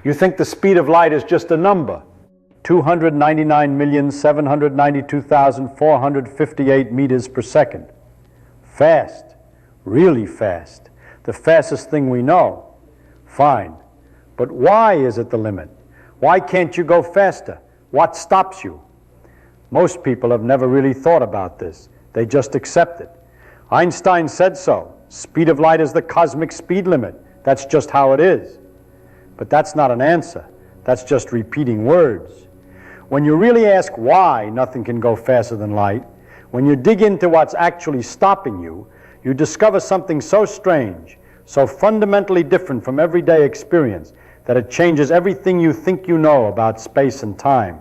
You think the speed of light is just a number. 299,792,458 meters per second. Fast. Really fast. The fastest thing we know. Fine. But why is it the limit? Why can't you go faster? What stops you? Most people have never really thought about this. They just accept it. Einstein said so. Speed of light is the cosmic speed limit. That's just how it is. But that's not an answer. That's just repeating words. When you really ask why nothing can go faster than light, when you dig into what's actually stopping you, you discover something so strange, so fundamentally different from everyday experience, that it changes everything you think you know about space and time.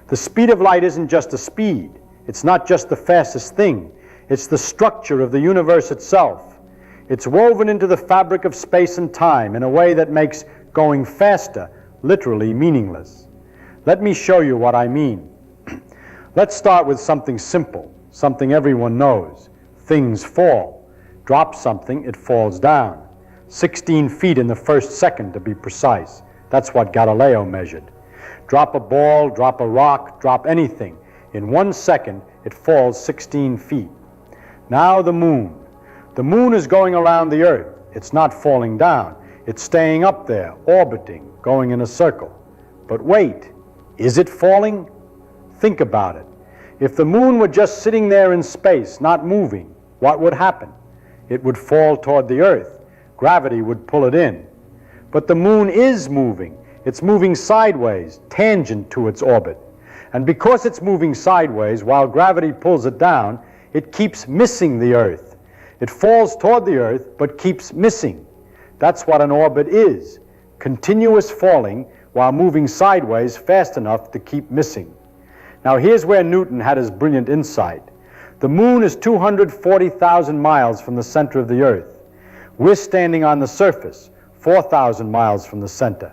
The speed of light isn't just a speed. It's not just the fastest thing. It's the structure of the universe itself. It's woven into the fabric of space and time in a way that makes going faster literally meaningless. Let me show you what I mean. Let's start with something simple, something everyone knows. Things fall. Drop something, it falls down. 16 feet in the first second, to be precise. That's what Galileo measured. Drop a ball, drop a rock, drop anything. In 1 second, it falls 16 feet. Now the moon. The moon is going around the Earth. It's not falling down. It's staying up there, orbiting, going in a circle. But wait, is it falling? Think about it. If the moon were just sitting there in space, not moving, what would happen? It would fall toward the Earth. Gravity would pull it in. But the moon is moving. It's moving sideways, tangent to its orbit. And because it's moving sideways while gravity pulls it down, it keeps missing the Earth. It falls toward the Earth, but keeps missing. That's what an orbit is. Continuous falling while moving sideways fast enough to keep missing. Now here's where Newton had his brilliant insight. The moon is 240,000 miles from the center of the Earth. We're standing on the surface, 4,000 miles from the center.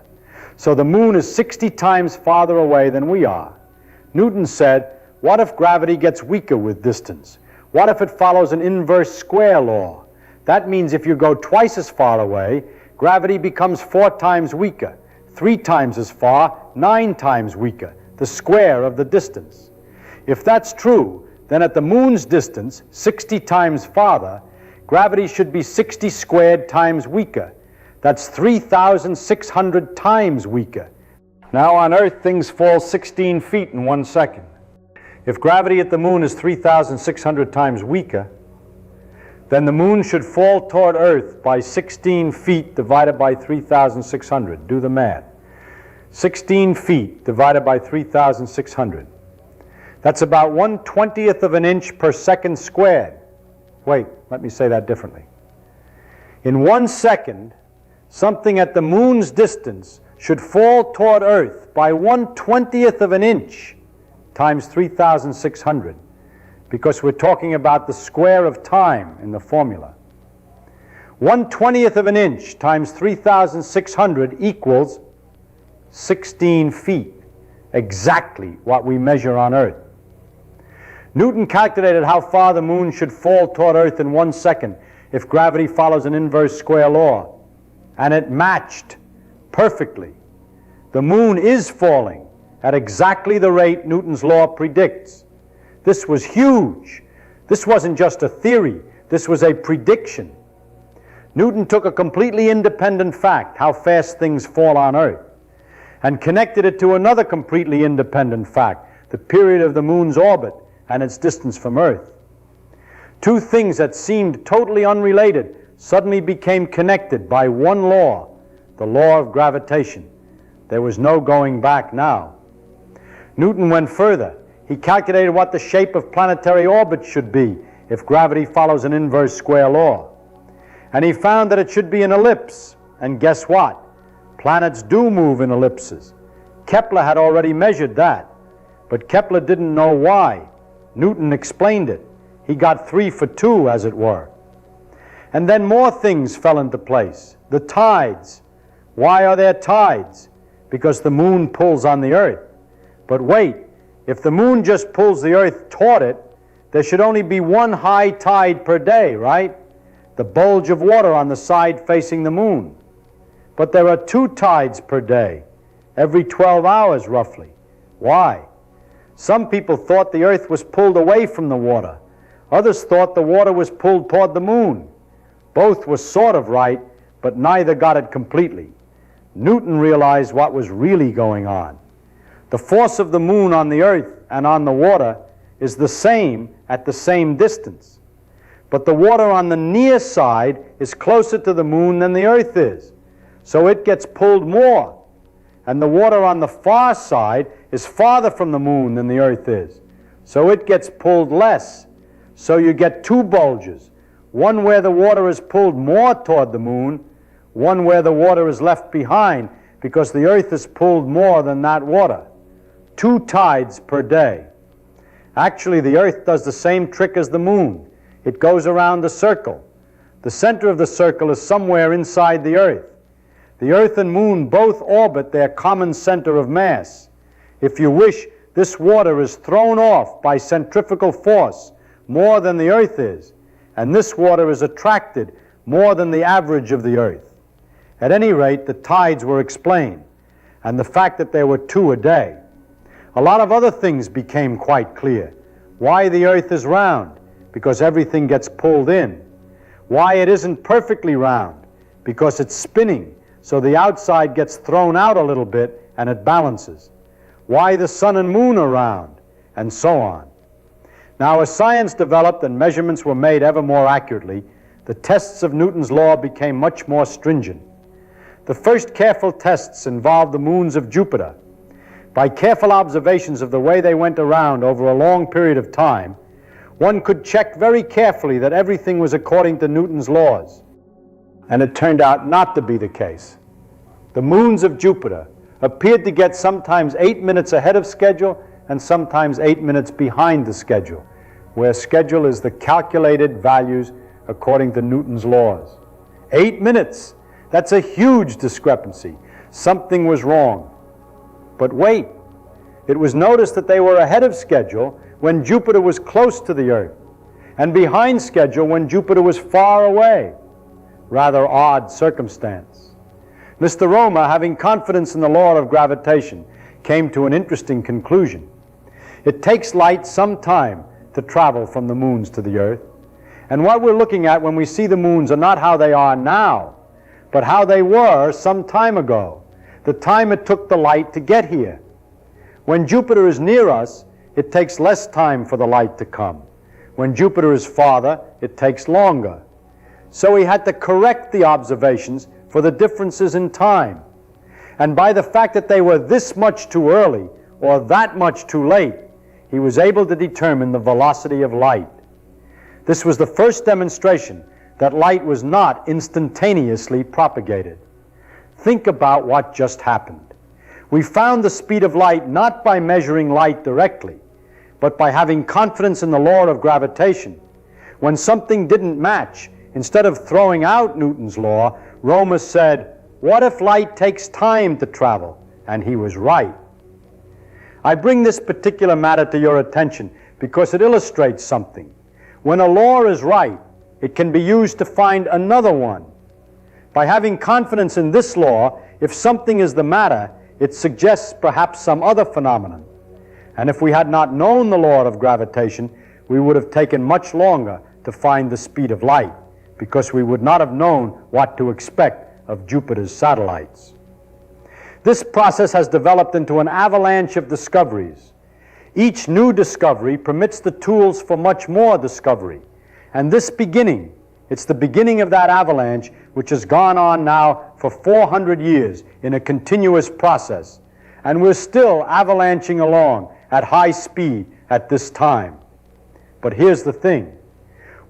So the moon is 60 times farther away than we are. Newton said, what if gravity gets weaker with distance? What if it follows an inverse square law? That means if you go twice as far away, gravity becomes 4 times weaker, 3 times as far, 9 times weaker, the square of the distance. If that's true, then at the moon's distance, 60 times farther, gravity should be 60 squared times weaker. That's 3,600 times weaker. Now on Earth, things fall 16 feet in 1 second. If gravity at the moon is 3,600 times weaker, then the moon should fall toward Earth by 16 feet divided by 3,600. Do the math. 16 feet divided by 3,600. That's about 1/20th of an inch per second squared. Wait, let me say that differently. In 1 second, something at the moon's distance should fall toward Earth by 1/20th of an inch times 3,600, because we're talking about the square of time in the formula. 1/20th of an inch times 3,600 equals 16 feet, exactly what we measure on Earth. Newton calculated how far the moon should fall toward Earth in 1 second if gravity follows an inverse square law, and it matched perfectly. The moon is falling at exactly the rate Newton's law predicts. This was huge. This wasn't just a theory. This was a prediction. Newton took a completely independent fact, how fast things fall on Earth, and connected it to another completely independent fact, the period of the moon's orbit and its distance from Earth. Two things that seemed totally unrelated suddenly became connected by one law, the law of gravitation. There was no going back now. Newton went further. He calculated what the shape of planetary orbits should be if gravity follows an inverse square law. And he found that it should be an ellipse. And guess what? Planets do move in ellipses. Kepler had already measured that. But Kepler didn't know why. Newton explained it. He got 3 for 2, as it were. And then more things fell into place. The tides. Why are there tides? Because the moon pulls on the Earth. But wait, if the moon just pulls the Earth toward it, there should only be one high tide per day, right? The bulge of water on the side facing the moon. But there are 2 tides per day, every 12 hours roughly. Why? Some people thought the Earth was pulled away from the water. Others thought the water was pulled toward the moon. Both were sort of right, but neither got it completely. Newton realized what was really going on. The force of the moon on the Earth and on the water is the same at the same distance. But the water on the near side is closer to the moon than the Earth is, so it gets pulled more. And the water on the far side is farther from the moon than the Earth is, so it gets pulled less. So you get 2 bulges, one where the water is pulled more toward the moon, one where the water is left behind because the Earth is pulled more than that water. 2 tides per day. Actually, the Earth does the same trick as the moon. It goes around the circle. The center of the circle is somewhere inside the Earth. The Earth and moon both orbit their common center of mass. If you wish, this water is thrown off by centrifugal force more than the Earth is, and this water is attracted more than the average of the Earth. At any rate, the tides were explained, and the fact that there were 2 a day. A lot of other things became quite clear. Why the Earth is round, because everything gets pulled in. Why it isn't perfectly round, because it's spinning, so the outside gets thrown out a little bit and it balances. Why the sun and moon are round, and so on. Now, as science developed and measurements were made ever more accurately, the tests of Newton's law became much more stringent. The first careful tests involved the moons of Jupiter. By careful observations of the way they went around over a long period of time, one could check very carefully that everything was according to Newton's laws. And it turned out not to be the case. The moons of Jupiter appeared to get sometimes 8 minutes ahead of schedule and sometimes 8 minutes behind the schedule, where schedule is the calculated values according to Newton's laws. 8 minutes! That's a huge discrepancy. Something was wrong. But wait, it was noticed that they were ahead of schedule when Jupiter was close to the Earth, and behind schedule when Jupiter was far away. Rather odd circumstance. Mr. Roma, having confidence in the law of gravitation, came to an interesting conclusion. It takes light some time to travel from the moons to the Earth, and what we're looking at when we see the moons are not how they are now, but how they were some time ago, the time it took the light to get here. When Jupiter is near us, it takes less time for the light to come. When Jupiter is farther, it takes longer. So he had to correct the observations for the differences in time. And by the fact that they were this much too early or that much too late, he was able to determine the velocity of light. This was the first demonstration that light was not instantaneously propagated. Think about what just happened. We found the speed of light not by measuring light directly, but by having confidence in the law of gravitation. When something didn't match, instead of throwing out Newton's law, Roma said, "What if light takes time to travel?" And he was right. I bring this particular matter to your attention because it illustrates something. When a law is right, it can be used to find another one. By having confidence in this law, if something is the matter, it suggests perhaps some other phenomenon. And if we had not known the law of gravitation, we would have taken much longer to find the speed of light, because we would not have known what to expect of Jupiter's satellites. This process has developed into an avalanche of discoveries. Each new discovery permits the tools for much more discovery. And this beginning, it's the beginning of that avalanche which has gone on now for 400 years in a continuous process. And we're still avalanching along at high speed at this time. But here's the thing.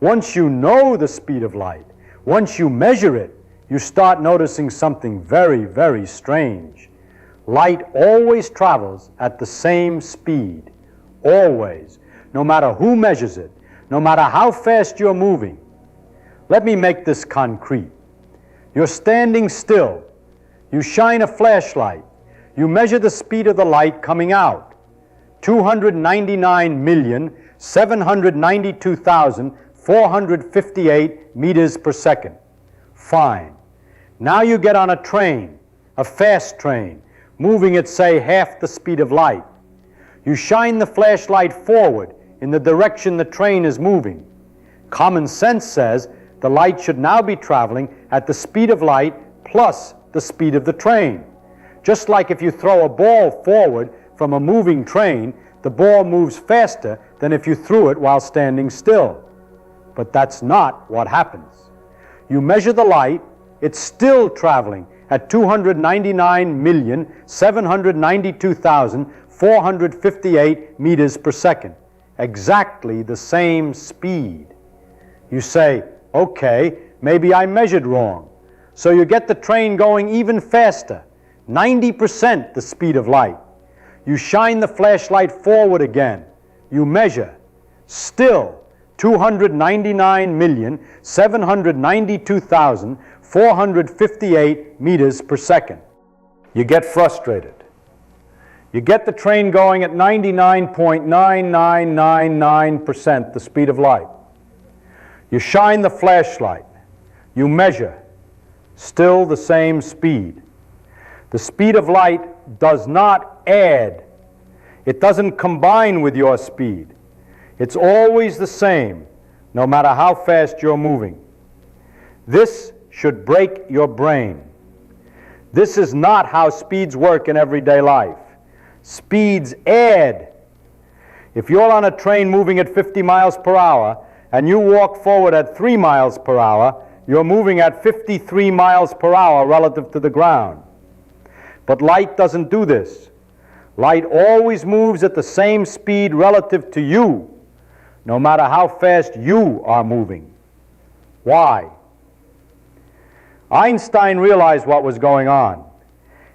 Once you know the speed of light, once you measure it, you start noticing something very, very strange. Light always travels at the same speed. Always. No matter who measures it, no matter how fast you're moving. Let me make this concrete. You're standing still. You shine a flashlight. You measure the speed of the light coming out. 299,792,458 meters per second. Fine. Now you get on a train, a fast train, moving at, say, half the speed of light. You shine the flashlight forward in the direction the train is moving. Common sense says the light should now be traveling at the speed of light plus the speed of the train. Just like if you throw a ball forward from a moving train, the ball moves faster than if you threw it while standing still. But that's not what happens. You measure the light, it's still traveling at 299,792,458 meters per second. Exactly the same speed. You say, okay, maybe I measured wrong. So you get the train going even faster, 90% the speed of light. You shine the flashlight forward again. You measure. Still 299,792,458 meters per second. You get frustrated. You get the train going at 99.9999% the speed of light. You shine the flashlight. You measure. Still the same speed. The speed of light does not add. It doesn't combine with your speed. It's always the same, no matter how fast you're moving. This should break your brain. This is not how speeds work in everyday life. Speeds add. If you're on a train moving at 50 miles per hour and you walk forward at 3 miles per hour, you're moving at 53 miles per hour relative to the ground. But light doesn't do this. Light always moves at the same speed relative to you, no matter how fast you are moving. Why? Einstein realized what was going on,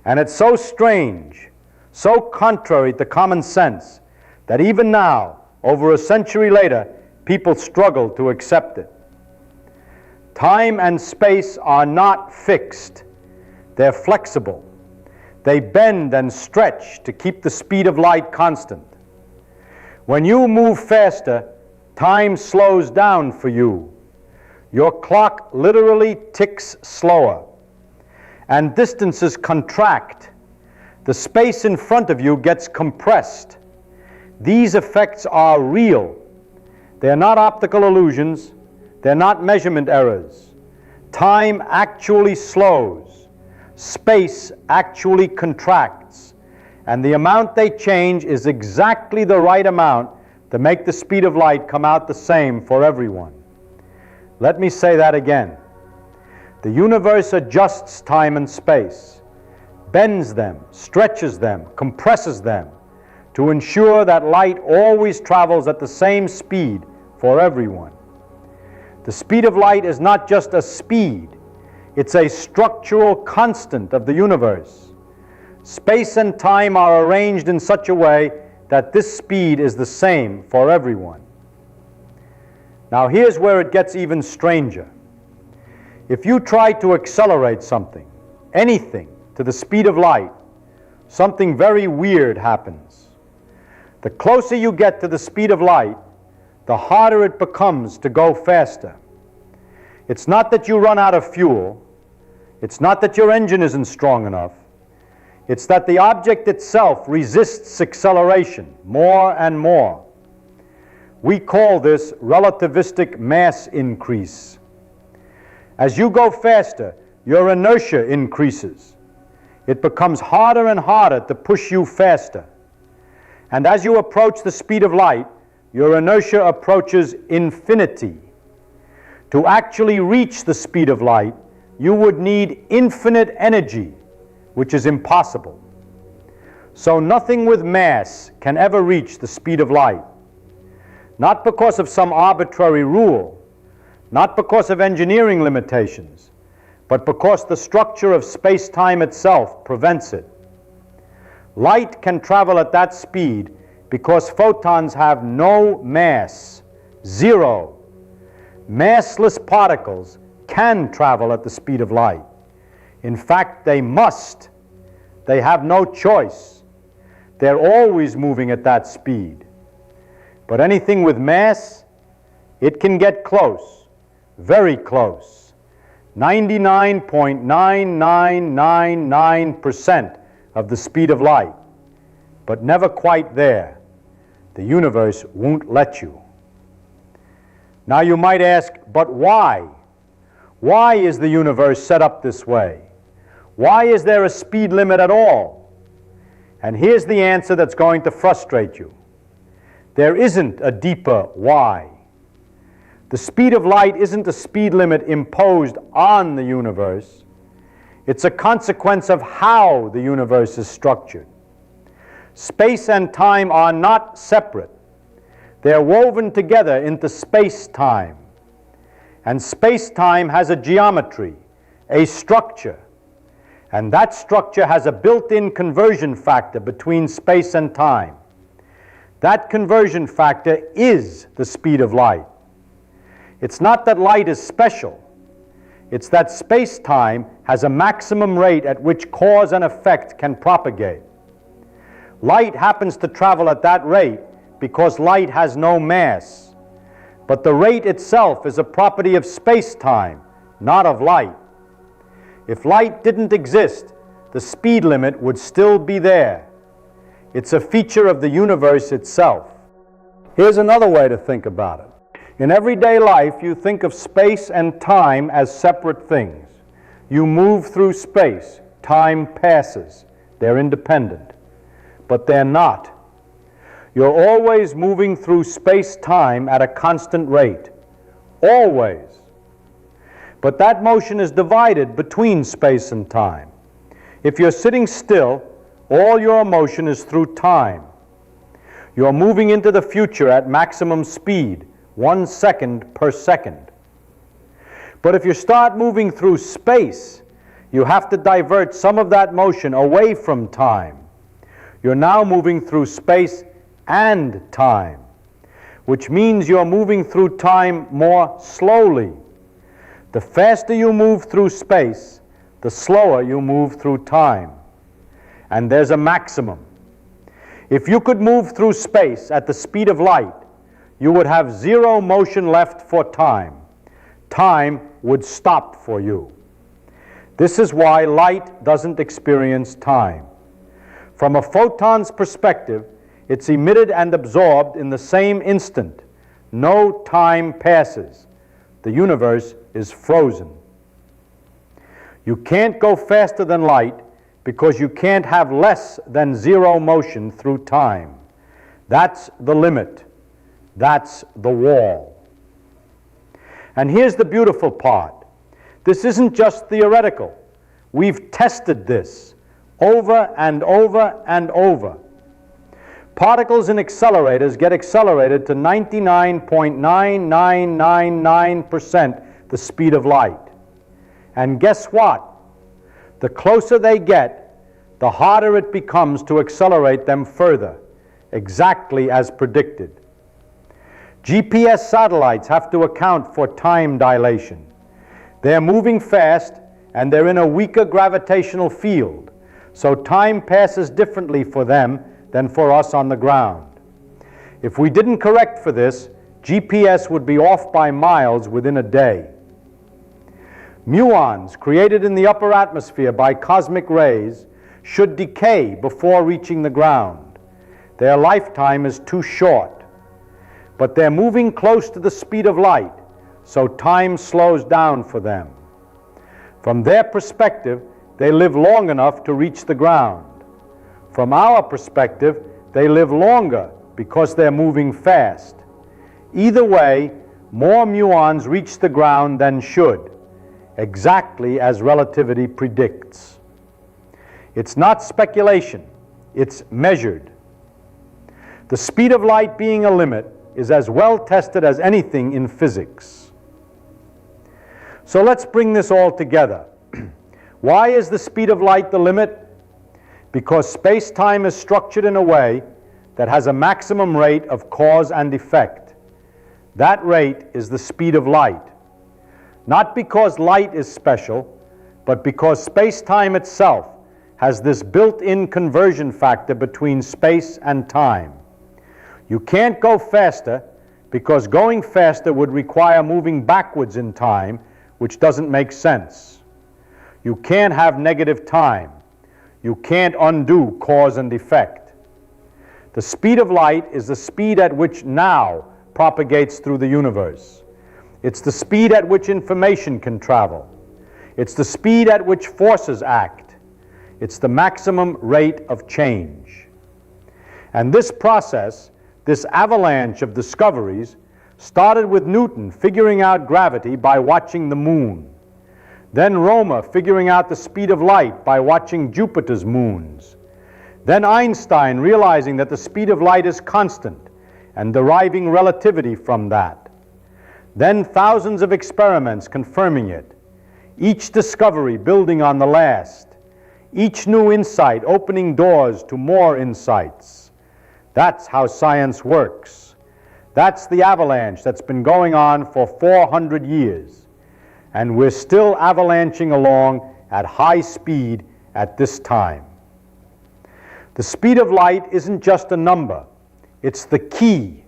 and it's so strange, so contrary to common sense, that even now, over a century later, people struggle to accept it. Time and space are not fixed. They're flexible. They bend and stretch to keep the speed of light constant. When you move faster, time slows down for you. Your clock literally ticks slower, and distances contract. The space in front of you gets compressed. These effects are real. They're not optical illusions. They're not measurement errors. Time actually slows. Space actually contracts. And the amount they change is exactly the right amount to make the speed of light come out the same for everyone. Let me say that again. The universe adjusts time and space, bends them, stretches them, compresses them, to ensure that light always travels at the same speed for everyone. The speed of light is not just a speed, it's a structural constant of the universe. Space and time are arranged in such a way that this speed is the same for everyone. Now here's where it gets even stranger. If you try to accelerate something, anything, to the speed of light, something very weird happens. The closer you get to the speed of light, the harder it becomes to go faster. It's not that you run out of fuel. It's not that your engine isn't strong enough. It's that the object itself resists acceleration more and more. We call this relativistic mass increase. As you go faster, your inertia increases. It becomes harder and harder to push you faster. And as you approach the speed of light, your inertia approaches infinity. To actually reach the speed of light, you would need infinite energy, which is impossible. So nothing with mass can ever reach the speed of light. Not because of some arbitrary rule, not because of engineering limitations, but because the structure of space-time itself prevents it. Light can travel at that speed because photons have no mass, zero. Massless particles can travel at the speed of light. In fact, they must. They have no choice. They're always moving at that speed. But anything with mass, it can get close, very close. 99.9999% of the speed of light, but never quite there. The universe won't let you. Now you might ask, but why? Why is the universe set up this way? Why is there a speed limit at all? And here's the answer that's going to frustrate you. There isn't a deeper why. The speed of light isn't a speed limit imposed on the universe. It's a consequence of how the universe is structured. Space and time are not separate. They're woven together into space-time. And space-time has a geometry, a structure. And that structure has a built-in conversion factor between space and time. That conversion factor is the speed of light. It's not that light is special. It's that space-time has a maximum rate at which cause and effect can propagate. Light happens to travel at that rate because light has no mass. But the rate itself is a property of space-time, not of light. If light didn't exist, the speed limit would still be there. It's a feature of the universe itself. Here's another way to think about it. In everyday life, you think of space and time as separate things. You move through space. Time passes. They're independent. But they're not. You're always moving through space-time at a constant rate. Always. But that motion is divided between space and time. If you're sitting still, all your motion is through time. You're moving into the future at maximum speed, 1 second per second. But if you start moving through space, you have to divert some of that motion away from time. You're now moving through space and time, which means you're moving through time more slowly. The faster you move through space, the slower you move through time. And there's a maximum. If you could move through space at the speed of light, you would have zero motion left for time. Time would stop for you. This is why light doesn't experience time. From a photon's perspective, it's emitted and absorbed in the same instant. No time passes. The universe is frozen. You can't go faster than light because you can't have less than zero motion through time. That's the limit. That's the wall. And here's the beautiful part. This isn't just theoretical. We've tested this over and over and over. Particles in accelerators get accelerated to 99.9999% the speed of light. And guess what? The closer they get, the harder it becomes to accelerate them further, exactly as predicted. GPS satellites have to account for time dilation. They're moving fast and they're in a weaker gravitational field, so time passes differently for them than for us on the ground. If we didn't correct for this, GPS would be off by miles within a day. Muons created in the upper atmosphere by cosmic rays should decay before reaching the ground. Their lifetime is too short. But they're moving close to the speed of light, so time slows down for them. From their perspective, they live long enough to reach the ground. From our perspective, they live longer because they're moving fast. Either way, more muons reach the ground than should, exactly as relativity predicts. It's not speculation, it's measured. The speed of light being a limit is as well tested as anything in physics. So let's bring this all together. Why is the speed of light the limit? Because space-time is structured in a way that has a maximum rate of cause and effect. That rate is the speed of light. Not because light is special, but because space-time itself has this built-in conversion factor between space and time. You can't go faster because going faster would require moving backwards in time, which doesn't make sense. You can't have negative time. You can't undo cause and effect. The speed of light is the speed at which now propagates through the universe. It's the speed at which information can travel. It's the speed at which forces act. It's the maximum rate of change. And this process, this avalanche of discoveries, started with Newton figuring out gravity by watching the moon. Then Rømer figuring out the speed of light by watching Jupiter's moons. Then Einstein realizing that the speed of light is constant and deriving relativity from that. Then thousands of experiments confirming it, each discovery building on the last, each new insight opening doors to more insights. That's how science works. That's the avalanche that's been going on for 400 years. And we're still avalanching along at high speed at this time. The speed of light isn't just a number. It's the key.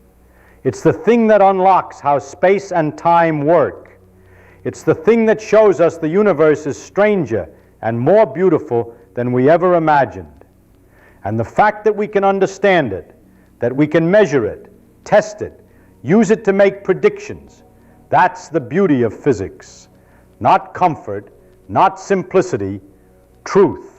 It's the thing that unlocks how space and time work. It's the thing that shows us the universe is stranger and more beautiful than we ever imagined. And the fact that we can understand it, that we can measure it, test it, use it to make predictions, that's the beauty of physics. Not comfort, not simplicity, truth.